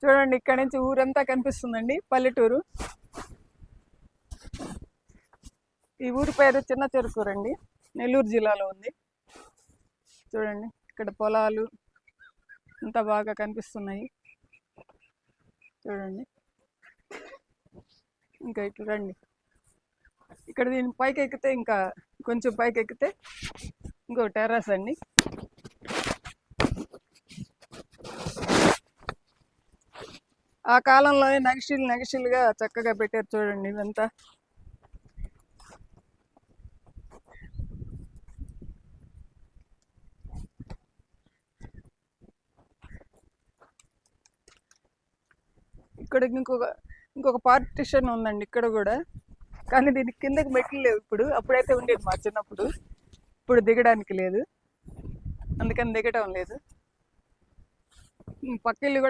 చూడండి, ఇక్కడ నుంచి ఊరంతా కనిపిస్తుందండి, పల్లెటూరు. ఈ ఊరి పేరు చిన్న చెరుకూరండి, నెల్లూరు జిల్లాలో ఉంది. చూడండి, ఇక్కడ పొలాలు అంతా బాగా కనిపిస్తున్నాయి. చూడండి, ఇంకా ఇటు రండి. ఇక్కడ దీని పైకి ఎక్కితే, ఇంకా కొంచెం పైకి ఎక్కితే ఇంకో టెర్రస్ అండి. ఆ కాలంలో నగిషీలుగా చక్కగా పెట్టారు. చూడండి, ఇదంతా ఇక్కడ ఇంకొక పార్టిషన్ ఉందండి ఇక్కడ కూడా, కానీ దీనికి కిందకి మెట్లు లేవు. ఇప్పుడు అప్పుడైతే ఉండేది మా చిన్నప్పుడు, ఇప్పుడు దిగడానికి లేదు, అందుకని దిగటం లేదు. పక్కిళ్ళు కూడా